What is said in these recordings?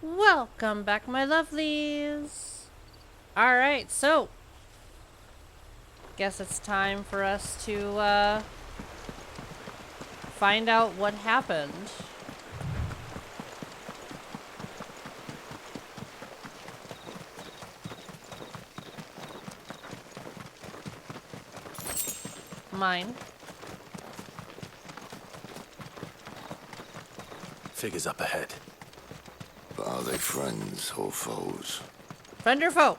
Welcome back, my lovelies. Alright, so guess it's time for us to find out what happened. Mine. Figures up ahead. But are they friends or foes? Friend or foe?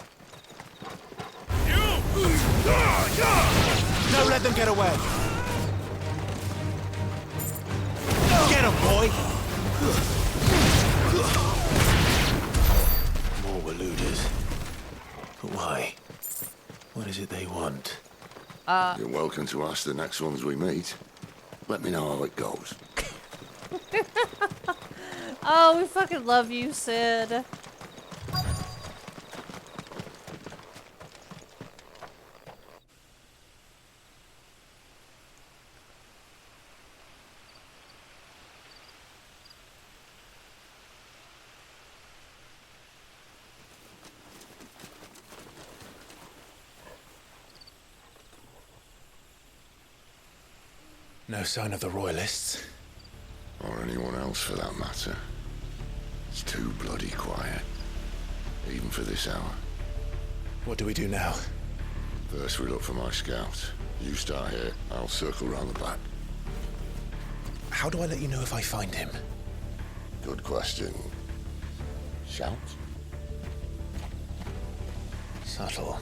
Don't let them get away! Get him, boy! More Waluders. But why? What is it they want? You're welcome to ask the next ones we meet. Let me know how it goes. Oh, we fucking love you, Sid. No sign of the Royalists. Or anyone else for that matter. It's too bloody quiet. Even for this hour. What do we do now? First we look for my scout. You start here, I'll circle round the back. How do I let you know if I find him? Good question. Shout? Subtle.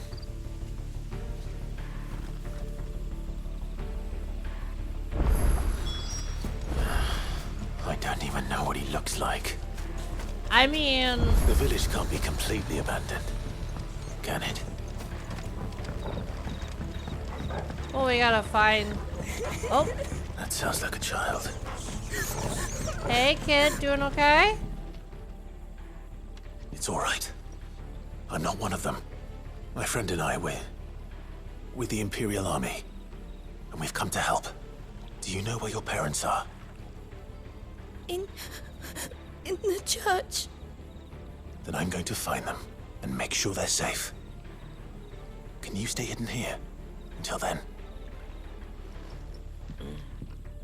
I don't even know what he looks like. I mean... The village can't be completely abandoned, can it? Well, we gotta find... Oh, That sounds like a child. hey kid, doing okay? It's all right. I'm not one of them. My friend and I, we're with the Imperial Army. And we've come to help. Do you know where your parents are? In the church. Then I'm going to find them and make sure they're safe. Can you stay hidden here until then?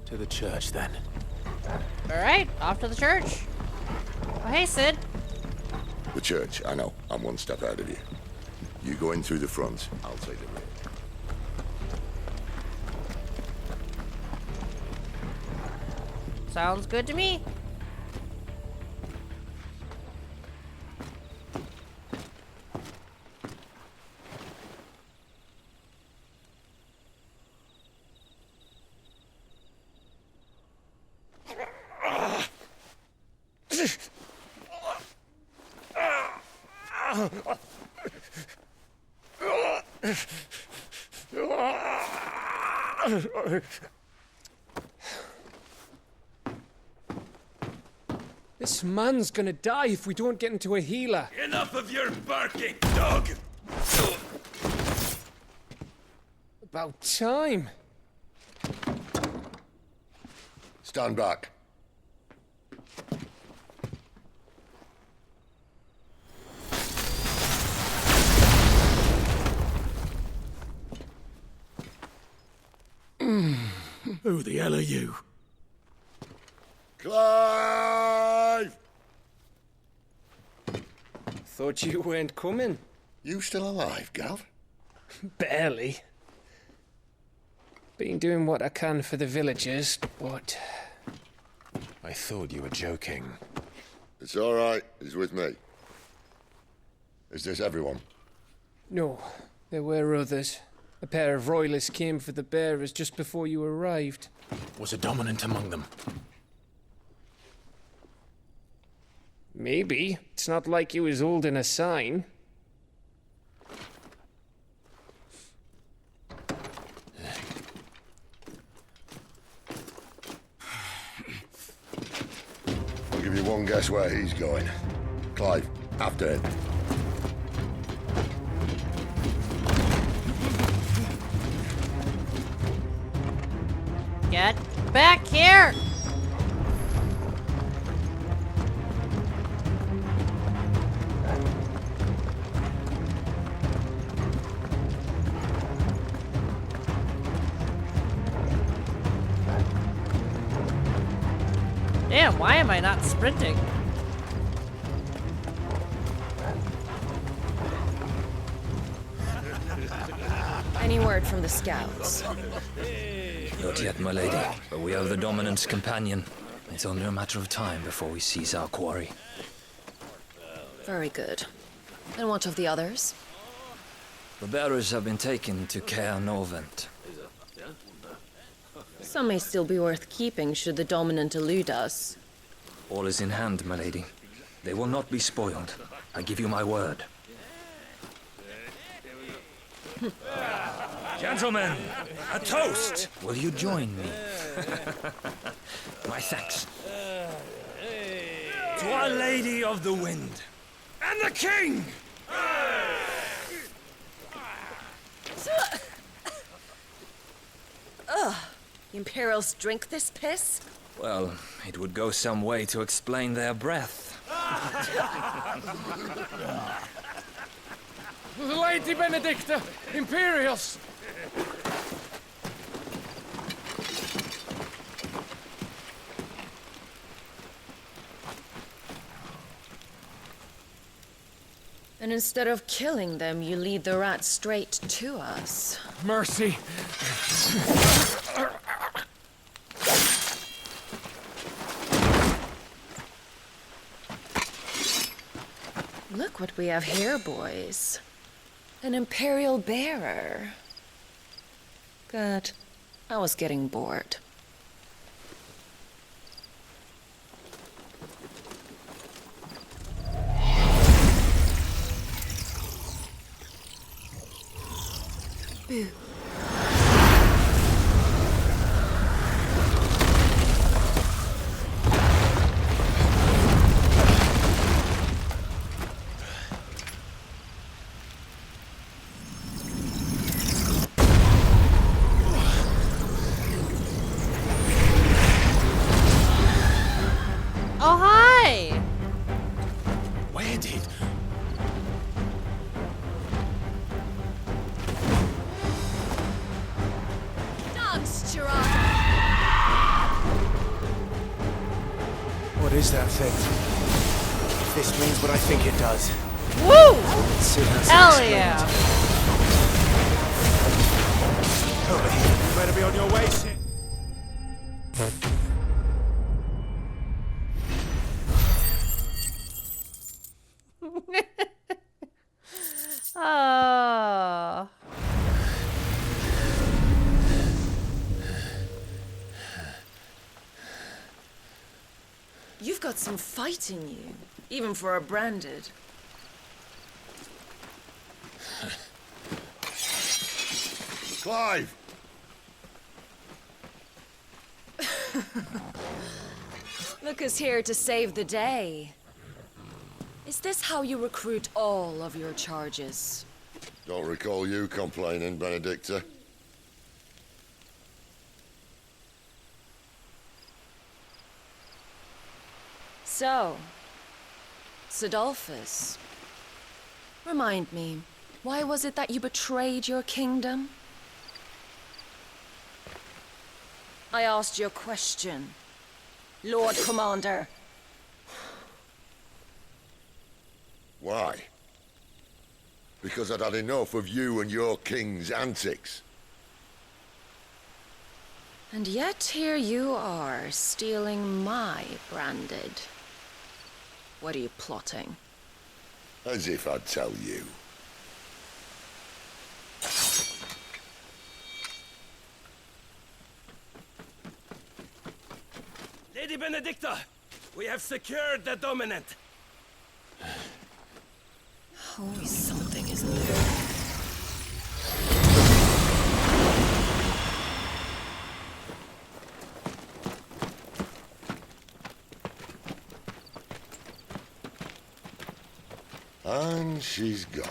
To the church, then. Alright, off to the church. Oh, hey, Sid. The church, I know. I'm one step ahead of you. You go in through the front, I'll take the rear. Sounds good to me. This man's gonna die if we don't get into a healer. Enough of your barking, dog! About time. Stand back. Who the hell are you? Clive! Thought you weren't coming. You still alive, Gav? Barely. Been doing what I can for the villagers, but... I thought you were joking. It's all right. He's with me. Is this everyone? No, there were others. A pair of royalists came for the bearers just before you arrived. Was a dominant among them? Maybe. It's not like he was holding a sign. I'll give you one guess where he's going. Clive, after him. Get back here! Damn, why am I not sprinting? Any word from the scouts? Not yet, my lady, but we have the Dominant's companion. It's only a matter of time before we seize our quarry. Very good. And what of the others? The bearers have been taken to Caer Novent. Some may still be worth keeping should the Dominant elude us. All is in hand, my lady. They will not be spoiled. I give you my word. Gentlemen, a toast! Will you join me? My thanks. To Our Lady of the Wind. And the King! Ugh. The Imperials drink this piss? Well, it would go some way to explain their breath. Lady Benedicta! Imperials! And instead of killing them, you lead the rats straight to us. Mercy! Look what we have here, boys. An Imperial bearer. Good. I was getting bored. Boo. Oh, hi! Where did? Dance, Gerard! What is that thing? If this means what I think it does, Woo! let's see how it's Hell explained. yeah! Over here. You better be on your way, Sid. Oh. You've got some fight in you, even for a branded. Clive! Look who's here to save the day. Is this how you recruit all of your charges? Don't recall you complaining, Benedicta. So, Sidolphus, remind me, why was it that you betrayed your kingdom? I asked you a question, Lord Commander. Why? Because I'd had enough of you and your king's antics. And yet here you are, stealing my branded. What are you plotting? As if I'd tell you. Lady Benedicta, we have secured the Dominant. Always something, isn't there? And she's gone.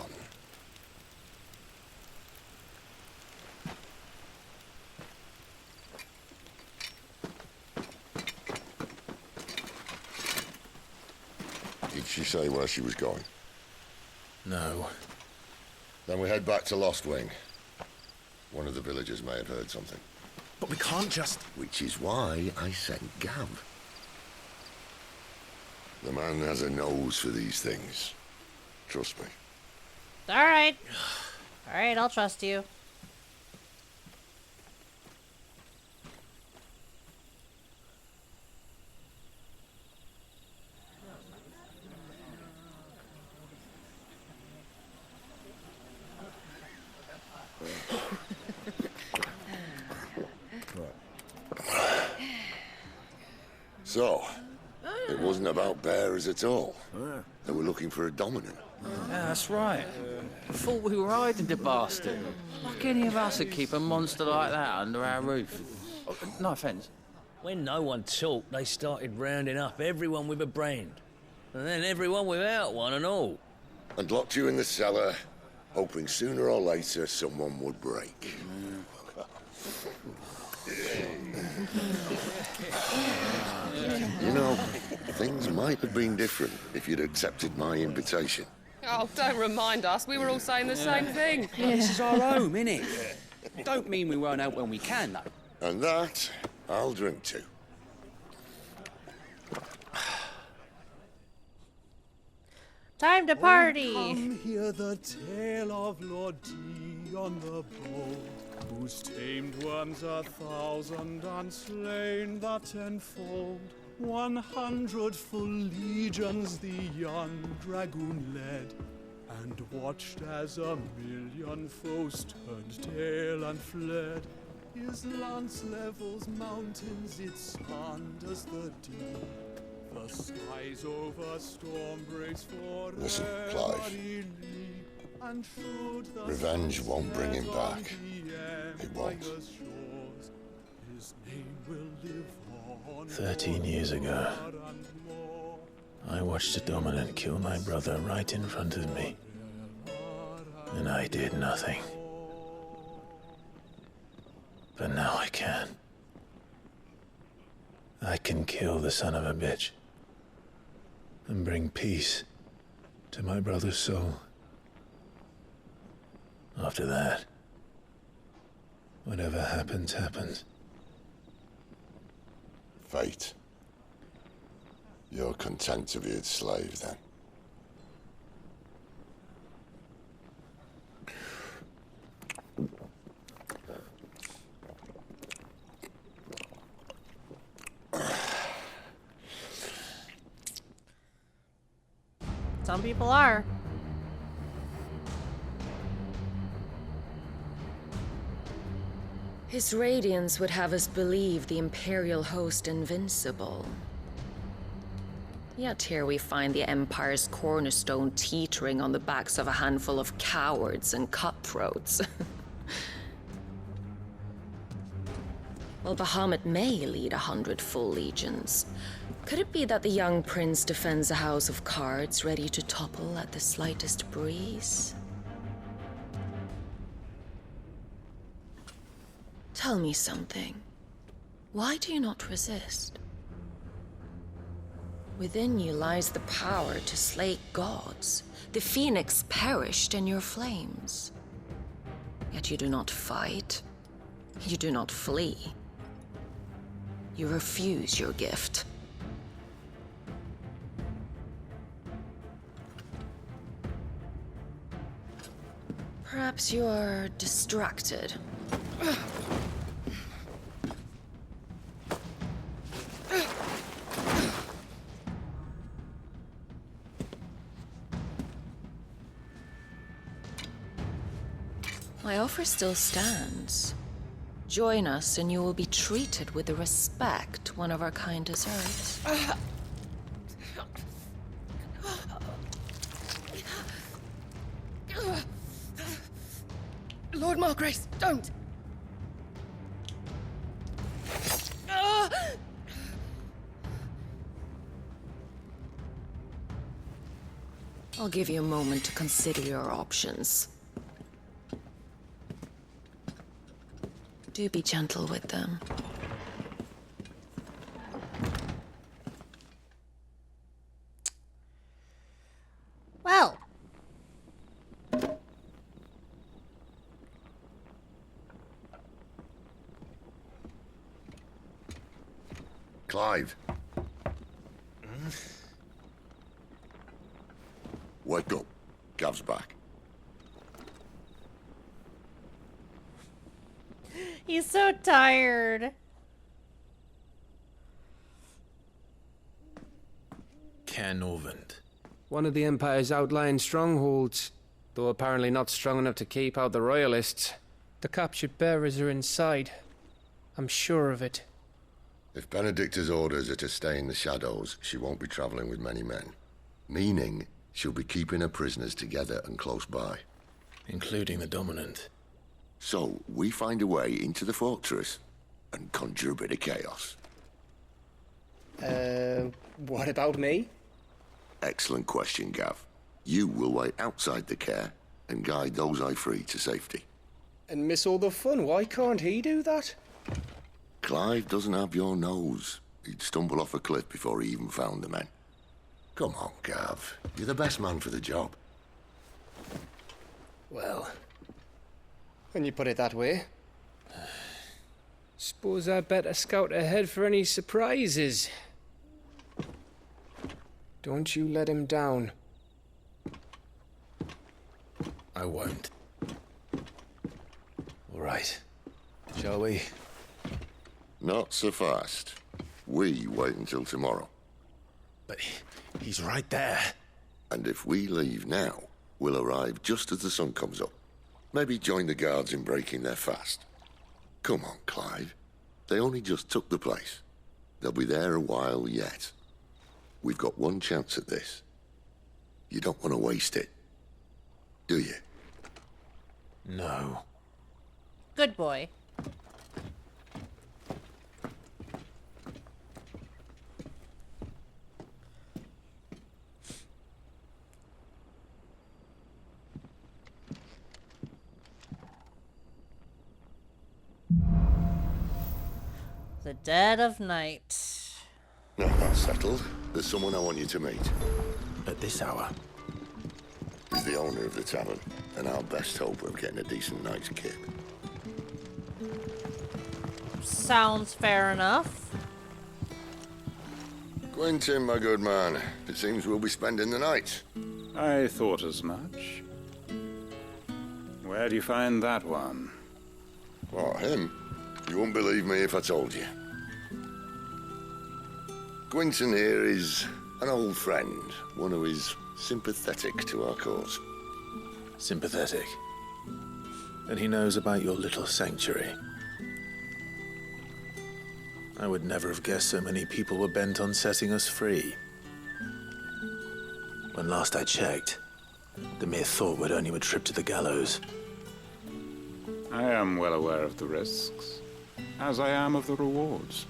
Did she say where she was going? No. Then we head back to Lost Wing. One of the villagers may have heard something. But we can't just... Which is why I sent Gav. The man has a nose for these things. Trust me. Alright. Alright, I'll trust you. So, it wasn't about bearers at all. They were looking for a dominant. Yeah, that's right. I thought we were hiding the bastard. Like any of us would keep a monster like that under our roof. Oh, no offence. When no one talked, they started rounding up everyone with a brand. And then everyone without one and all. And locked you in the cellar, hoping sooner or later someone would break. You know, things might have been different if you'd accepted my invitation. Oh, don't remind us. We were all saying the same thing. This is our home, innit? Don't mean we won't out when we can, though. And that, I'll drink to. Time to party! Come hear the tale of Lord Dion the Bold, whose tamed worms 1,000 and slain the tenfold. 100 full legions the young dragoon led, and watched as 1,000,000 foes turned tail and fled. His lance levels mountains, it sanders the deep. The skies over storm breaks for Listen, Clive. Revenge won't bring him back. It won't. 13 years ago, I watched a dominant kill my brother right in front of me. And I did nothing. But now I can. I can kill the son of a bitch and bring peace to my brother's soul. After that, whatever happens, happens. Fate. You're content to be its slave, then? Some people are. His radiance would have us believe the Imperial host invincible. Yet here we find the Empire's cornerstone teetering on the backs of a handful of cowards and cutthroats. While Bahamut may lead 100 full legions, could it be that the young prince defends a house of cards ready to topple at the slightest breeze? Tell me something. Why do you not resist? Within you lies the power to slay gods. The phoenix perished in your flames. Yet you do not fight. You do not flee. You refuse your gift. Perhaps you are distracted. My offer still stands. Join us and you will be treated with the respect one of our kind deserves. Lord Margrace, don't! I'll give you a moment to consider your options. Do be gentle with them. Well. Clive. Wake up. Gav's back. He's so tired. Cairnorvend. One of the Empire's outlying strongholds, though apparently not strong enough to keep out the Royalists. The captured bearers are inside. I'm sure of it. If Benedicta's orders are to stay in the shadows, she won't be traveling with many men. Meaning, she'll be keeping her prisoners together and close by. Including the Dominant. So, we find a way into the fortress and conjure a bit of chaos. What about me? Excellent question, Gav. You will wait outside the care and guide those I free to safety. And miss all the fun. Why can't he do that? Clive doesn't have your nose. He'd stumble off a cliff before he even found the men. Come on, Gav. You're the best man for the job. Well, when you put it that way. Suppose I better scout ahead for any surprises. Don't you let him down. I won't. All right. Shall we? Not so fast. We wait until tomorrow. But he's right there. And if we leave now, we'll arrive just as the sun comes up. Maybe join the guards in breaking their fast. Come on, Clive. They only just took the place. They'll be there a while yet. We've got one chance at this. You don't want to waste it, do you? No. Good boy. The dead of night. No, that's settled. There's someone I want you to meet. At this hour? He's the owner of the tavern, and our best hope of getting a decent night's kip. Sounds fair enough. Quentin, my good man. It seems we'll be spending the night. I thought as much. Where do you find that one? What, him? You wouldn't believe me if I told you. Quentin here is an old friend, one who is sympathetic to our cause. Sympathetic. And he knows about your little sanctuary. I would never have guessed so many people were bent on setting us free. When last I checked, the mere thought would earn you a trip to the gallows. I am well aware of the risks, as I am of the rewards.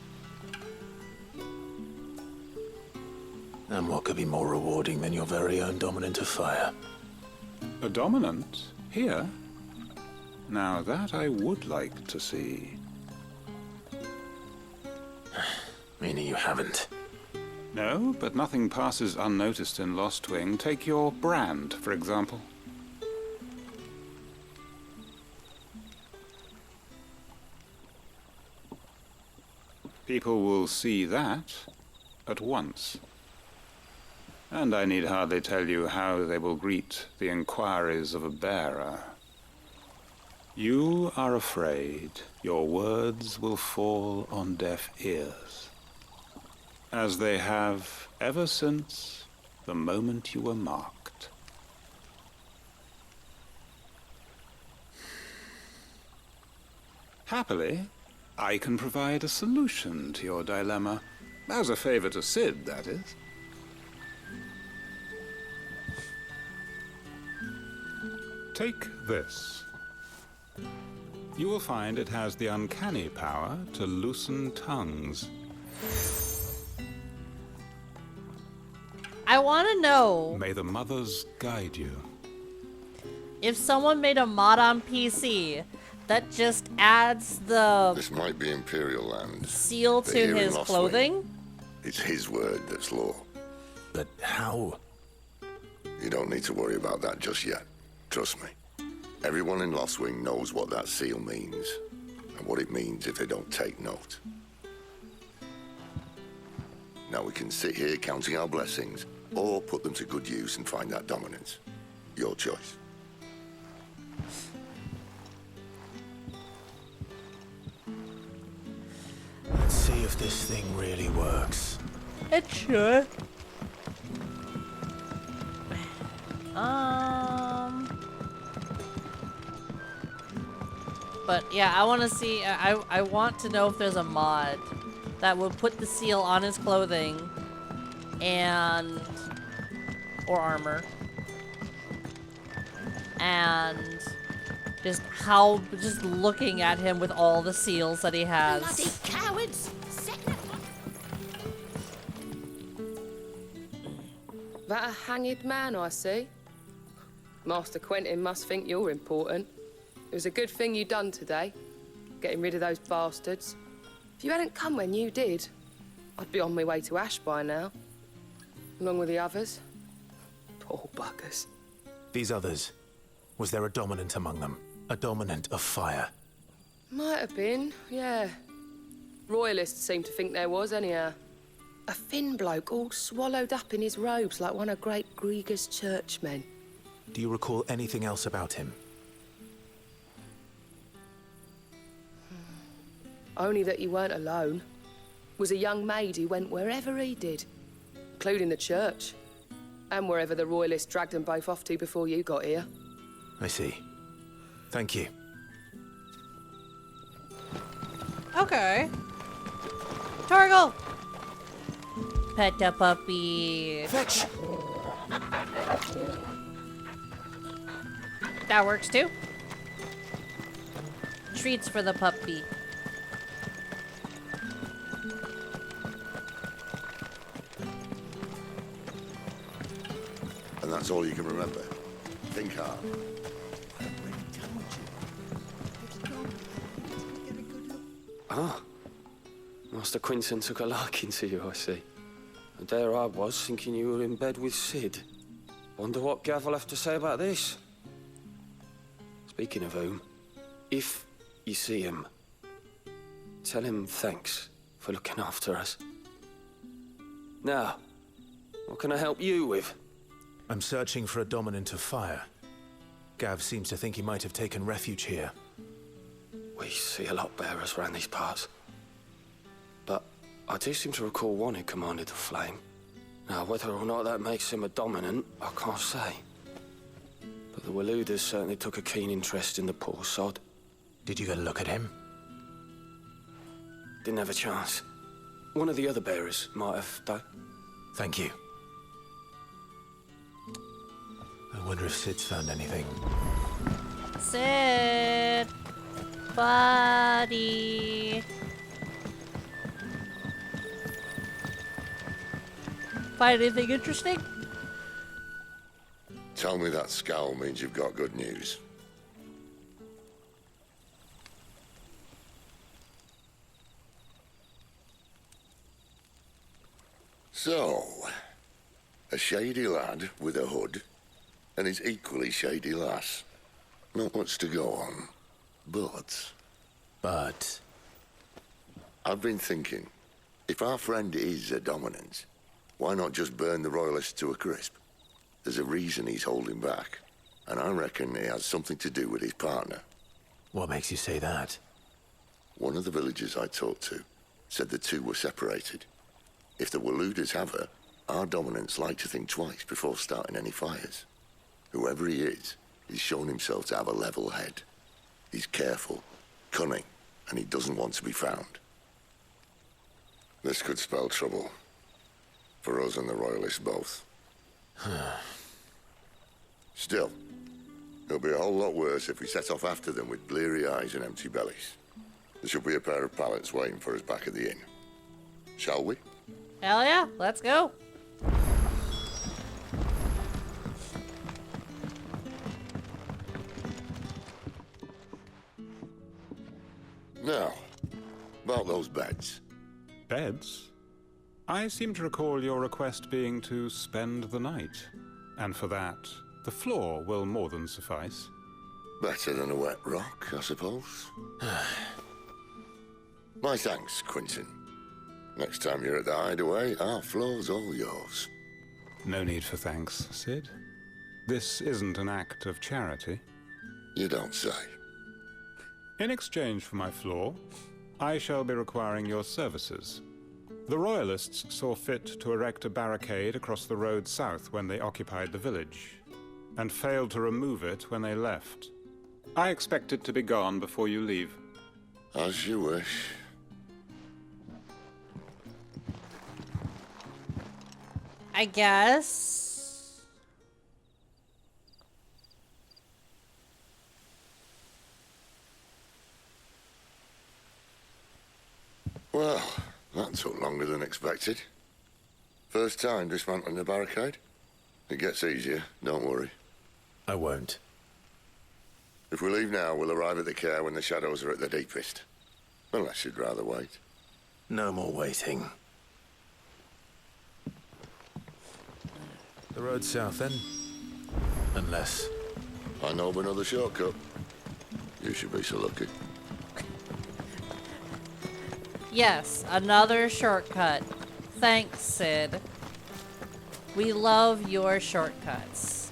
And what could be more rewarding than your very own Dominant of Fire? A dominant? Here? Now that I would like to see. Meaning you haven't? No, but nothing passes unnoticed in Lost Wing. Take your brand, for example. People will see that at once. And I need hardly tell you how they will greet the inquiries of a bearer. You are afraid your words will fall on deaf ears, as they have ever since the moment you were marked. Happily, I can provide a solution to your dilemma, as a favor to Sid, that is. Take this. You will find it has the uncanny power to loosen tongues. I want to know May the mothers guide you. if someone made a mod on PC that just adds the This might be Imperial land. seal but to here in his Lost clothing. Wing, it's his word that's law. But how? You don't need to worry about that just yet. Trust me. Everyone in Lost Wing knows what that seal means, and what it means if they don't take note. Now we can sit here counting our blessings or put them to good use and find that dominance. Your choice. Let's see if this thing really works. It should. But yeah, I want to see. I want to know if there's a mod that would put the seal on his clothing and or armor, and just looking at him with all the seals that he has. Bloody cowards! That a hanged man I see? Master Quentin must think you're important. It was a good thing you done today, getting rid of those bastards. If you hadn't come when you did, I'd be on my way to Ash by now, along with the others. Poor buggers. These others, was there a dominant among them? A dominant of fire? Might have been, yeah. Royalists seem to think there was, anyhow. A thin bloke all swallowed up in his robes like one of Great Grieger's churchmen. Do you recall anything else about him? Only that he weren't alone. Was a young maid who went wherever he did, including the church, and wherever the Royalists dragged them both off to before you got here. I see. Thank you. Okay. Torgal! Pet the puppy. Fetch! That works too. Treats for the puppy. And that's all you can remember. Think hard. Ah. Master Quinton took a liking to you, I see. And there I was, thinking you were in bed with Sid. Wonder what Gav will have to say about this. Speaking of whom, if you see him, tell him thanks for looking after us. Now, what can I help you with? I'm searching for a dominant of fire. Gav seems to think he might have taken refuge here. We see a lot bearers around these parts. But I do seem to recall one who commanded the flame. Now, whether or not that makes him a dominant, I can't say. But the Waluders certainly took a keen interest in the poor sod. Did you get a look at him? Didn't have a chance. One of the other bearers might have, though. Thank you. I wonder if Sid's found anything. Sid! Buddy! Find anything interesting? Tell me that scowl means you've got good news. So, a shady lad with a hood, and his equally shady lass. Not much to go on, but... I've been thinking, if our friend is a dominant, why not just burn the Royalists to a crisp? There's a reason he's holding back, and I reckon it has something to do with his partner. What makes you say that? One of the villagers I talked to said the two were separated. If the Waluders have her, our dominants like to think twice before starting any fires. Whoever he is, he's shown himself to have a level head. He's careful, cunning, and he doesn't want to be found. This could spell trouble. For us and the Royalists both. Still, it'll be a whole lot worse if we set off after them with bleary eyes and empty bellies. There should be a pair of pallets waiting for us back at the inn. Shall we? Hell yeah, let's go. Now, about those beds. Beds? I seem to recall your request being to spend the night. And for that, the floor will more than suffice. Better than a wet rock, I suppose. My thanks, Quinton. Next time you're at the hideaway, our floor's all yours. No need for thanks, Sid. This isn't an act of charity. You don't say. In exchange for my floor, I shall be requiring your services. The Royalists saw fit to erect a barricade across the road south when they occupied the village, and failed to remove it when they left. I expect it to be gone before you leave. As you wish. I guess. Well, that took longer than expected. First time dismantling the barricade? It gets easier, don't worry. I won't. If we leave now, we'll arrive at the care when the shadows are at their deepest. Unless you'd rather wait. No more waiting. The road south, then? Unless... I know of another shortcut. You should be so lucky. Yes, another shortcut. Thanks, Sid. We love your shortcuts.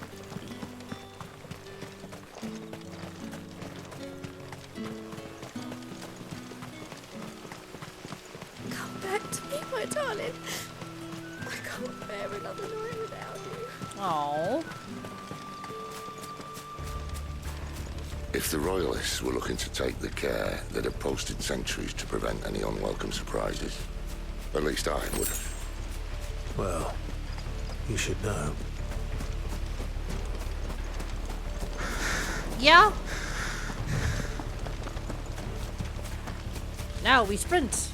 Come back to me, my darling. I can't bear another night without you. Oh. If the Royalists were looking to take the care, they'd have posted sentries to prevent any unwelcome surprises. At least I would have. Well, you should know. Yeah. Now we sprint.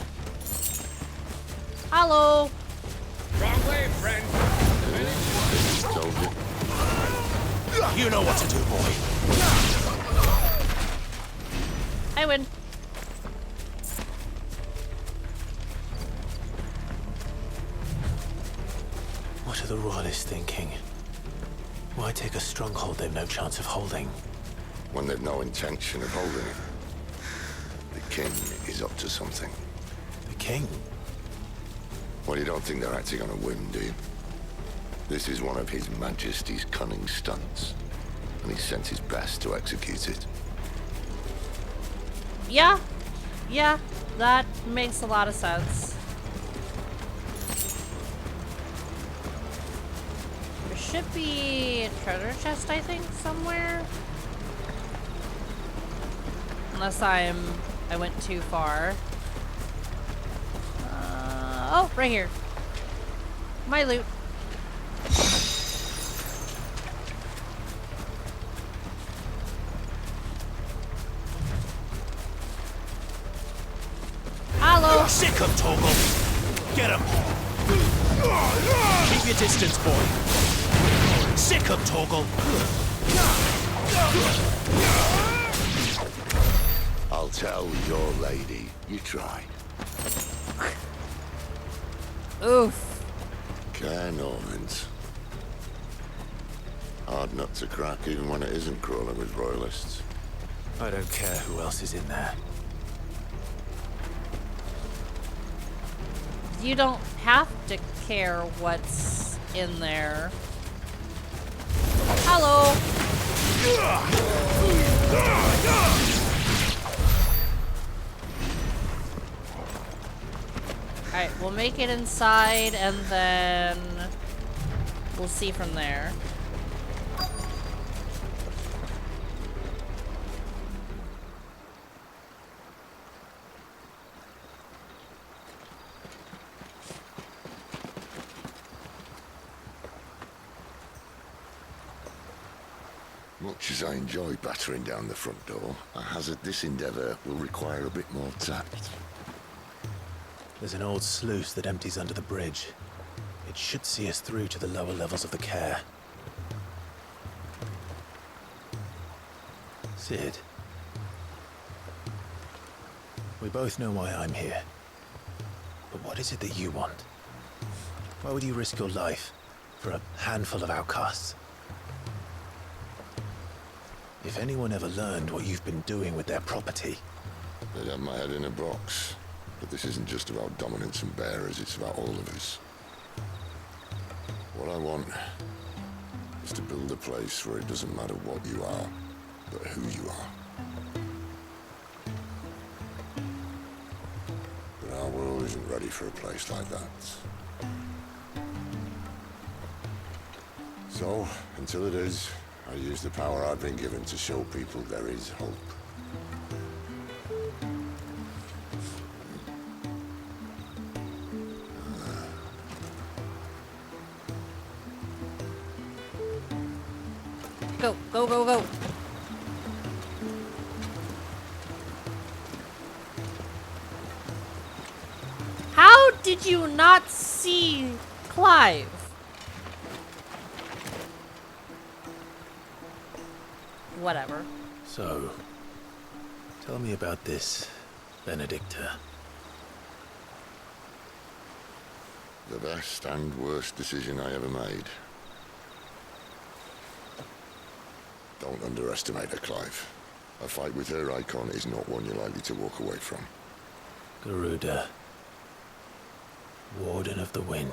Hello. Wrong way, friend. Told you. You know what to do, boy. I win. What are the Royalists thinking? Why take a stronghold they've no chance of holding? When they've no intention of holding it. The king is up to something. The king? Well, you don't think they're acting on a whim, do you? This is one of His Majesty's cunning stunts, and he sent his best to execute it. Yeah. Yeah, that makes a lot of sense. There should be a treasure chest, I think, somewhere. Unless I went too far. Oh, right here. My loot. Hello. Sick him, Torgal. Get him. Keep your distance, boy. Sick him, Torgal. I'll tell your lady. You try. Oof. Care Normans. Hard nut to crack even when it isn't crawling with Royalists. I don't care who else is in there. You don't have to care what's in there. Hello. Alright, we'll make it inside and then we'll see from there. Much as I enjoy battering down the front door, I hazard this endeavour will require a bit more tact. There's an old sluice that empties under the bridge. It should see us through to the lower levels of the care. Sid. We both know why I'm here. But what is it that you want? Why would you risk your life for a handful of outcasts? If anyone ever learned what you've been doing with their property... They'd have my head in a box. But this isn't just about dominance and bearers, it's about all of us. What I want is to build a place where it doesn't matter what you are, but who you are. But our world isn't ready for a place like that. So, until it is, I use the power I've been given to show people there is hope. Go, go, go, go. How did you not see Clive? Whatever. So, tell me about this, Benedicta. The best and worst decision I ever made. Don't underestimate her, Clive. A fight with her icon is not one you're likely to walk away from. Garuda. Warden of the Wind.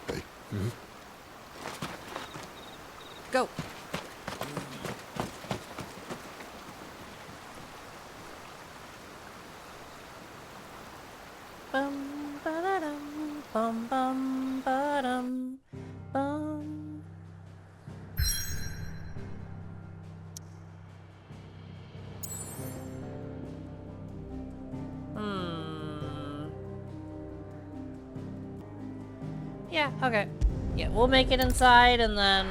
Hey. Hmm? Go. Bum ba-da-dum, bum bum ba-dum, bum. Yeah, okay. Yeah, we'll make it inside, and then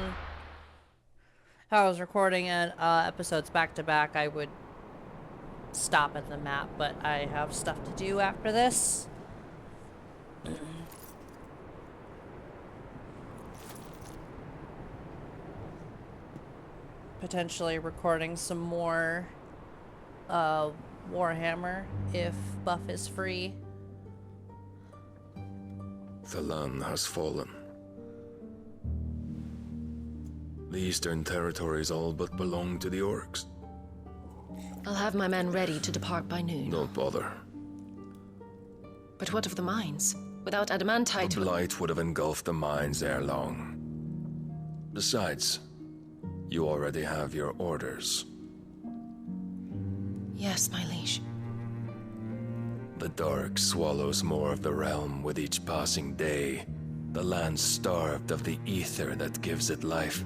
if I was recording episodes back to back, I would stop at the map, but I have stuff to do after this. Potentially recording some more Warhammer if Buff is free. The land has fallen. The Eastern Territories all but belong to the Orcs. I'll have my men ready to depart by noon. Don't bother. But what of the mines? Without adamantite... The blight would have engulfed the mines ere long. Besides, you already have your orders. Yes, my liege. The dark swallows more of the realm with each passing day. The land starved of the ether that gives it life.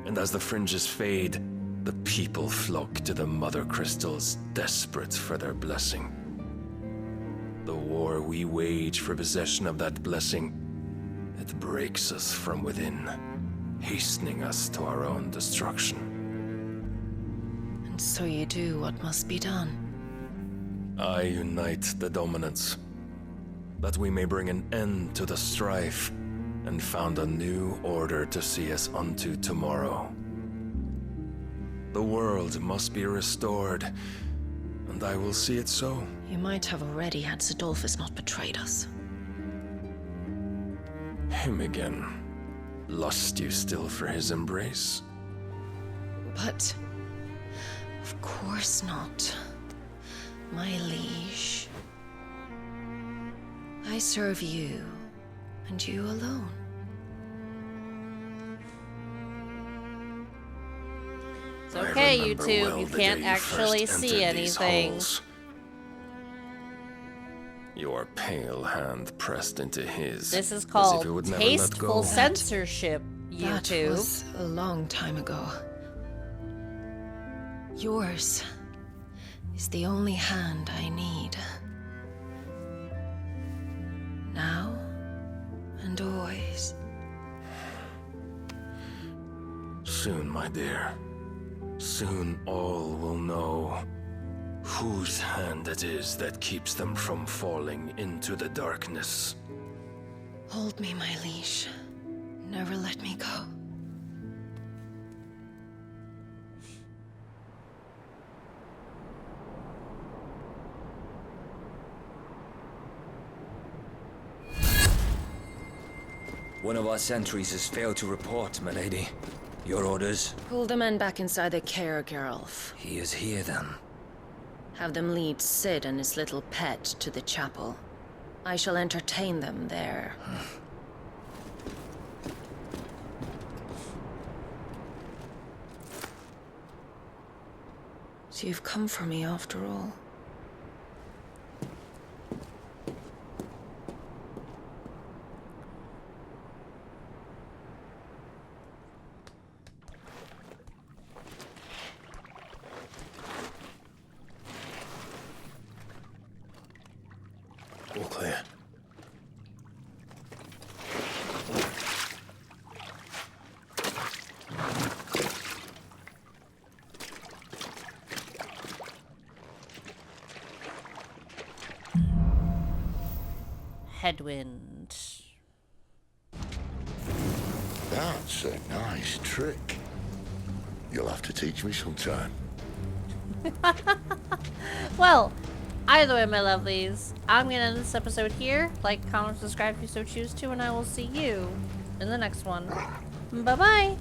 And as the fringes fade, the people flock to the mother crystals, desperate for their blessing. The war we wage for possession of that blessing, it breaks us from within, hastening us to our own destruction. And so you do what must be done. I unite the dominants, that we may bring an end to the strife, and found a new order to see us unto tomorrow. The world must be restored, and I will see it so. You might have already had Sidolphus not betrayed us. Him again. Lust you still for his embrace? But... of course not. My liege. I serve you, and you alone. It's okay, you two. You can't actually see anything. Your pale hand pressed into his. This is called tasteful censorship, you two. That was a long time ago. Yours is the only hand I need. Now and always. Soon, my dear. Soon all will know whose hand it is that keeps them from falling into the darkness. Hold me, my liege. Never let me go. One of our sentries has failed to report, milady. Your orders? Pull the men back inside the care, Geralf. He is here, then. Have them lead Sid and his little pet to the chapel. I shall entertain them there. So you've come for me after all. All clear. Headwind. That's a nice trick. You'll have to teach me sometime. Well, either way, my lovelies, I'm gonna end this episode here. Like, comment, subscribe if you so choose to, and I will see you in the next one. Bye-bye!